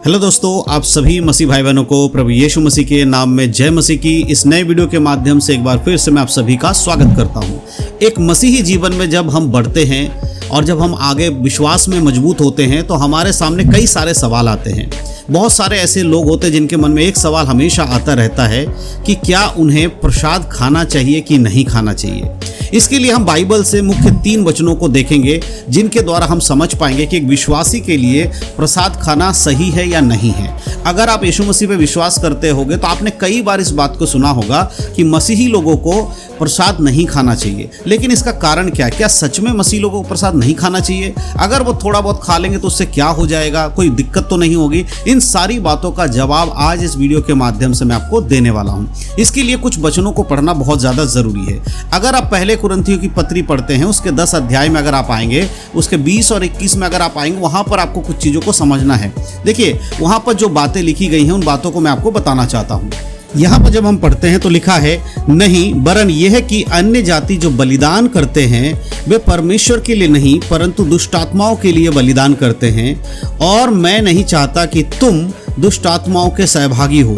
Hello दोस्तों, आप सभी मसीह भाई बहनों को प्रभु यीशु मसीह के नाम में जय मसीह की इस नए वीडियो के माध्यम से एक बार फिर से मैं आप सभी का स्वागत करता हूं। एक मसीही जीवन में जब हम बढ़ते हैं और जब हम आगे विश्वास में मजबूत होते हैं तो हमारे सामने कई सारे सवाल आते हैं। बहुत सारे ऐसे लोग होते हैं जिनके मन में एक सवाल हमेशा आता रहता है कि क्या उन्हें प्रसाद खाना चाहिए कि नहीं खाना चाहिए। इसके लिए हम बाइबल से मुख्य 3 वचनों को देखेंगे जिनके द्वारा हम समझ पाएंगे कि एक विश्वासी के लिए प्रसाद खाना सही है या नहीं है। अगर आप यीशु मसीह पे विश्वास करते होगे तो आपने कई बार इस बात को सुना होगा कि मसीही लोगों को प्रसाद नहीं खाना चाहिए। लेकिन इसका कारण क्या है? क्या सच में मसीही लोगों को प्रसाद नहीं खाना चाहिए? अगर वो थोड़ा बहुत खा लेंगे तो उससे क्या हो जाएगा? कोई दिक्कत तो नहीं होगी? इन सारी बातों का जवाब आज इस वीडियो के माध्यम से मैं आपको देने वाला हूं। इसके लिए कुछ वचनों को पढ़ना बहुत ज़्यादा ज़रूरी है। अगर आप पहले कुरिन्थियों की पत्री पढ़ते हैं, उसके 10 अध्याय में अगर आप आएंगे, उसके 20 और 21 में अगर आप आएंगे, वहाँ पर आपको कुछ चीज़ों को समझना है। देखिए, वहाँ पर जो बातें लिखी गई हैं उन बातों को मैं आपको बताना चाहता हूँ। यहाँ पर जब हम पढ़ते हैं तो लिखा है, नहीं वरन यह है कि अन्य जाति जो बलिदान करते हैं वे परमेश्वर के लिए नहीं परंतु दुष्टात्माओं के लिए बलिदान करते हैं, और मैं नहीं चाहता कि तुम दुष्टात्माओं के सहभागी हो।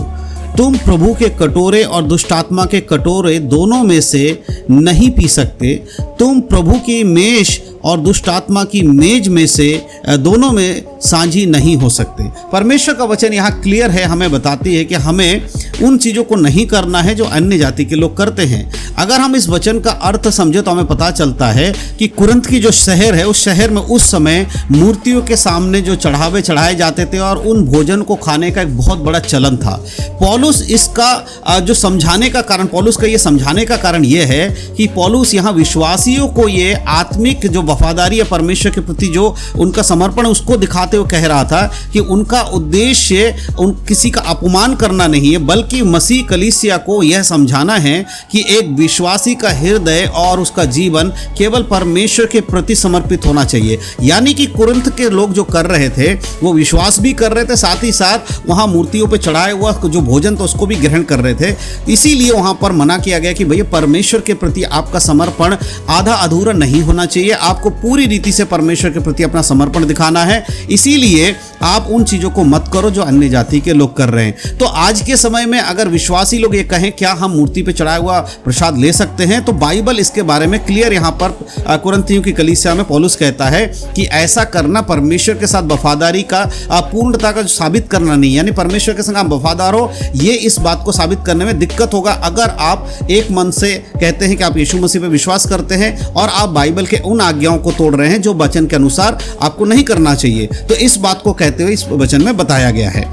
तुम प्रभु के कटोरे और दुष्टात्मा के कटोरे दोनों में से नहीं पी सकते। तुम प्रभु की मेज और दुष्टात्मा की मेज में से दोनों में साझी नहीं हो सकते। परमेश्वर का वचन यहाँ क्लियर है, हमें बताती है कि हमें उन चीज़ों को नहीं करना है जो अन्य जाति के लोग करते हैं। अगर हम इस वचन का अर्थ समझे तो हमें पता चलता है कि कुरिन्थ की जो शहर है, उस शहर में उस समय मूर्तियों के सामने जो चढ़ावे चढ़ाए जाते थे और उन भोजन को खाने का एक बहुत बड़ा चलन था। पौलुस इसका जो समझाने का कारण, पौलुस का ये समझाने का कारण ये है कि पौलुस यहाँ विश्वासियों को ये आत्मिक जो वफादारी है परमेश्वर के प्रति जो उनका समर्पण, उसको दिखाते हुए कह रहा था कि उनका उद्देश्य किसी का अपमान करना नहीं है, बल्कि मसीह कलीसिया को यह समझाना है कि एक विश्वासी का हृदय और उसका जीवन केवल परमेश्वर के प्रति समर्पित होना चाहिए। यानी कि कुरिन्थ के लोग जो कर रहे थे वो विश्वास भी कर रहे थे, साथ ही साथ वहाँ मूर्तियों पर चढ़ाया हुआ जो भोजन था उसको भी ग्रहण कर रहे थे। इसीलिए वहाँ पर मना किया गया कि भैया परमेश्वर के प्रति आपका समर्पण आधा अधूरा नहीं होना चाहिए, आपको पूरी रीति से परमेश्वर के प्रति अपना समर्पण दिखाना है। इसीलिए आप उन चीज़ों को मत करो जो अन्य जाति के लोग कर रहे हैं। तो आज के समय में अगर विश्वासी लोग ये कहें क्या हम मूर्ति पे चढ़ाया हुआ प्रसाद ले सकते हैं, तो बाइबल इसके बारे में क्लियर यहाँ पर कुरिन्थियों की कलीसिया में पौलुस कहता है कि ऐसा करना परमेश्वर के साथ वफादारी का पूर्णता का साबित करना नहीं, यानी परमेश्वर के संग आप वफादार हो, ये इस बात को साबित करने में दिक्कत होगा अगर आप एक मन से कहते हैं कि आप यीशु मसीह पे विश्वास करते हैं और आप बाइबल के उन आज्ञाओं को तोड़ रहे हैं जो वचन के अनुसार आपको नहीं करना चाहिए। तो इस बात को कहते हुए इस वचन में बताया गया है।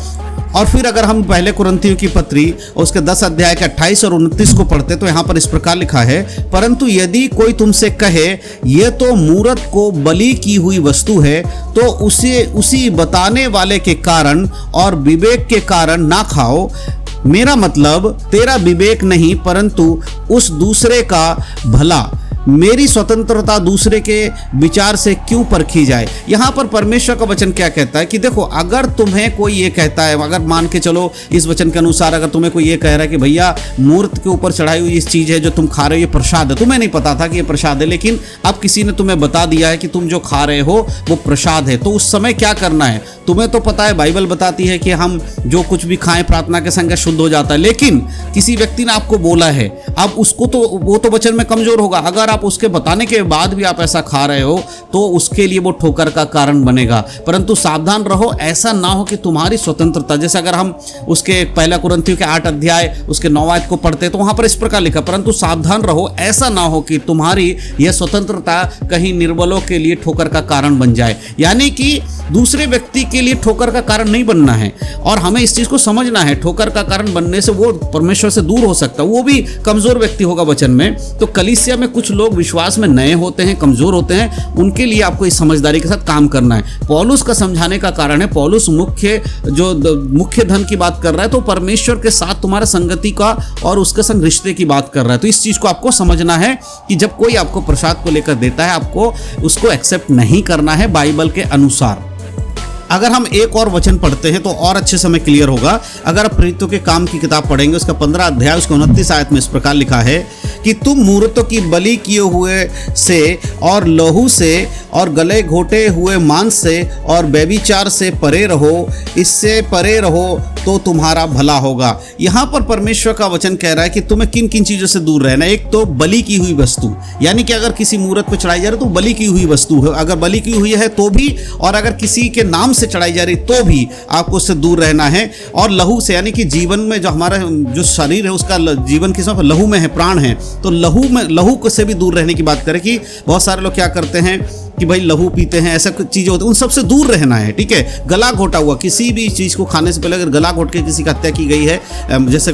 और फिर अगर हम पहले कुरिन्थियों की पत्री उसके 10 अध्याय के 28 और 29 को पढ़ते तो यहाँ पर इस प्रकार लिखा है, परंतु यदि कोई तुमसे कहे ये तो मूरत को बलि की हुई वस्तु है, तो उसे उसी बताने वाले के कारण और विवेक के कारण ना खाओ। मेरा मतलब तेरा विवेक नहीं परंतु उस दूसरे का भला, मेरी स्वतंत्रता दूसरे के विचार से क्यों परखी जाए। यहाँ पर परमेश्वर का वचन क्या कहता है कि देखो, अगर तुम्हें कोई ये कहता है, अगर मान के चलो इस वचन के अनुसार अगर तुम्हें कोई ये कह रहा है कि भैया मूर्त के ऊपर चढ़ाई हुई इस चीज़ है जो तुम खा रहे हो ये प्रसाद है, तुम्हें नहीं पता था कि ये प्रसाद है, लेकिन अब किसी ने तुम्हें बता दिया है कि तुम जो खा रहे हो वो प्रसाद है, तो उस समय क्या करना है? तुम्हें तो पता है, बाइबल बताती है कि हम जो कुछ भी खाएं प्रार्थना के संग शुद्ध हो जाता है, लेकिन किसी व्यक्ति ने आपको बोला है, अब उसको तो वो तो वचन में कमजोर होगा। अगर आप उसके बताने के बाद भी आप ऐसा खा रहे हो तो उसके लिए वो ठोकर का कारण बनेगा। परंतु सावधान रहो, ऐसा ना हो कि तुम्हारी स्वतंत्रता, जैसे अगर हम उसके पहला कुरिन्थियों के 8 अध्याय उसके 9 आयत को पढ़ते तो वहां पर इस प्रकार लिखा, परंतु सावधान रहो, ऐसा ना हो कि तुम्हारी यह स्वतंत्रता कहीं निर्बलों के लिए ठोकर का कारण बन जाए। यानी कि दूसरे व्यक्ति के लिए ठोकर का कारण नहीं बनना है, और हमें इस चीज को समझना है। ठोकर का कारण बनने से वो परमेश्वर से दूर हो सकता है, वो भी कमजोर व्यक्ति होगा वचन में। तो कलीसिया में कुछ लोग विश्वास में नए होते हैं, कमजोर होते हैं, उनके लिए आपको इस समझदारी के साथ काम करना है। पौलुस का समझाने का कारण है, पौलुस मुख्य धन की बात कर रहा है, तो परमेश्वर के साथ तुम्हारा संगति का और उसके संग रिश्ते की बात कर रहा है। तो इस चीज को आपको समझना है कि जब कोई आपको प्रसाद को लेकर देता है, आपको उसको एक्सेप्ट नहीं करना है बाइबल के अनुसार। अगर हम एक और वचन पढ़ते हैं तो और अच्छे से हमें क्लियर होगा। अगर आप प्रेरितों के काम की किताब पढ़ेंगे, उसका 15 अध्याय उसके 29 आयत में इस प्रकार लिखा है कि तुम मूर्तों की बलि किए हुए से और लहू से और गले घोटे हुए मांस से और व्यभिचार से परे रहो, इससे परे रहो तो तुम्हारा भला होगा। यहाँ पर परमेश्वर का वचन कह रहा है कि तुम्हें किन किन चीज़ों से दूर रहना है। एक तो बलि की हुई वस्तु, यानी कि अगर किसी मूर्त पर चढ़ाई जा रही तो बलि की हुई वस्तु है, अगर बलि की हुई है तो भी, और अगर किसी के नाम से चढ़ाई जा रही तो भी आपको उससे दूर रहना है। और लहू से, यानी कि जीवन में जो हमारा जो शरीर है उसका जीवन किस में लहू में है, प्राण है, तो लहू से भी दूर रहने की बात करें कि बहुत सारे लोग क्या करते हैं कि भाई लहू पीते हैं, ऐसा कुछ चीज़ें होती हैं, उन सबसे दूर रहना है। ठीक है, गला घोटा हुआ, किसी भी चीज़ को खाने से पहले अगर गला घोट के किसी की हत्या की गई है, जैसे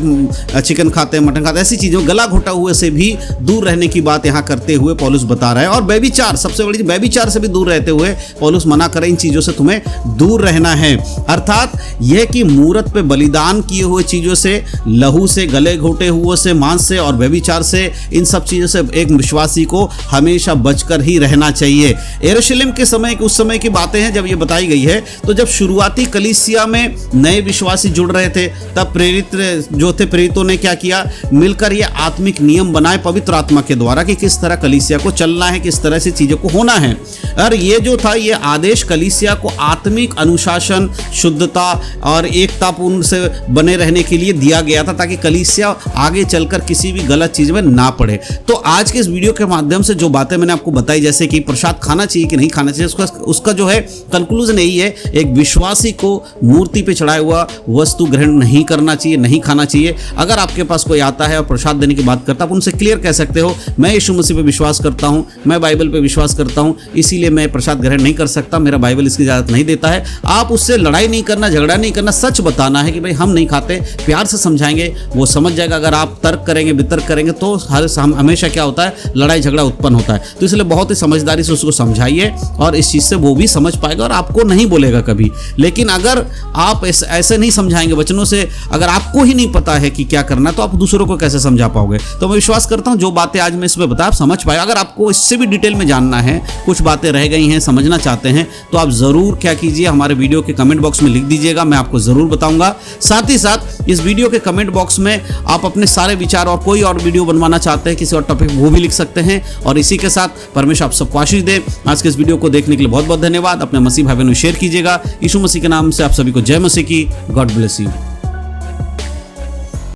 चिकन खाते हैं, मटन खाते हैं, ऐसी चीज़ों गला घोटा हुए से भी दूर रहने की बात यहाँ करते हुए पौलुस बता रहा है। और व्यभिचार, सबसे बड़ी व्यभिचार से भी दूर रहते हुए पौलुस मना करे, इन चीज़ों से तुम्हें दूर रहना है। अर्थात यह कि मूरत पे बलिदान किए हुए चीज़ों से, लहू से, गले घोटे हुए से, मांस से और व्यभिचार से, इन सब चीज़ों से एक विश्वासी को हमेशा बचकर ही रहना चाहिए। यरूशलेम के समय, उस समय की बातें हैं जब ये बताई गई है, तो जब शुरुआती कलीसिया में नए विश्वासी जुड़ रहे थे, तब प्रेरित जो थे, प्रेरितों ने क्या किया, मिलकर ये आत्मिक नियम बनाए पवित्र आत्मा के द्वारा कि किस तरह कलीसिया को चलना है, किस तरह से चीज़ों को होना है। और ये जो था, ये आदेश कलीसिया को आत्मिक अनुशासन, शुद्धता और एकतापूर्ण से बने रहने के लिए दिया गया था, ताकि कलीसिया आगे चलकर किसी भी गलत चीज़ में ना पड़े। तो आज के इस वीडियो के माध्यम से जो बातें मैंने आपको बताई, जैसे कि प्रसाद खाना चाहिए कि नहीं खाना चाहिए, उसका जो है कंक्लूजन यही है, एक विश्वासी को मूर्ति पे चढ़ाया हुआ वस्तु ग्रहण नहीं करना चाहिए, नहीं खाना चाहिए। अगर आपके पास कोई आता है और प्रसाद देने की बात करता है, आप उनसे क्लियर कह सकते हो, मैं यीशु मसीह पे विश्वास करता हूँ, मैं बाइबल पे विश्वास करता हूँ, इसीलिए मैं प्रसाद ग्रहण नहीं कर सकता, मेरा बाइबल इसकी इजाजत नहीं देता है। आप उससे लड़ाई नहीं करना, झगड़ा नहीं करना, सच बताना है कि भाई हम नहीं खाते, प्यार से समझाएंगे, वो समझ जाएगा। अगर आप तर्क करेंगे, वितर्क करेंगे तो हमेशा क्या होता है, लड़ाई झगड़ा उत्पन्न होता है। तो इसलिए बहुत ही समझदारी से उसको समझाइए और इस चीज़ से वो भी समझ पाएगा और आपको नहीं बोलेगा कभी। लेकिन अगर आप ऐसे नहीं समझाएंगे वचनों से, अगर आपको ही नहीं पता है कि क्या करना, तो आप दूसरों को कैसे समझा पाओगे। तो मैं विश्वास करता हूं जो बातें आज मैं इसमें बताया आप समझ पाए। अगर आपको इससे भी डिटेल में जानना है, कुछ बातें रह गई हैं, समझना चाहते हैं, तो आप ज़रूर क्या कीजिए, हमारे वीडियो के कमेंट बॉक्स में लिख दीजिएगा, मैं आपको ज़रूर बताऊंगा। साथ ही साथ इस वीडियो के कमेंट बॉक्स में आप अपने सारे विचार और कोई और वीडियो बनवाना चाहते हैं किसी और टॉपिक, वो भी लिख सकते हैं। और इसी के साथ परमेश्वर आप सबको आशीष दे। आज के इस वीडियो को देखने के लिए बहुत बहुत धन्यवाद। अपने मसीह भाई बहनों शेयर कीजिएगा। यीशु मसीह के नाम से आप सभी को जय मसीह की। God bless you.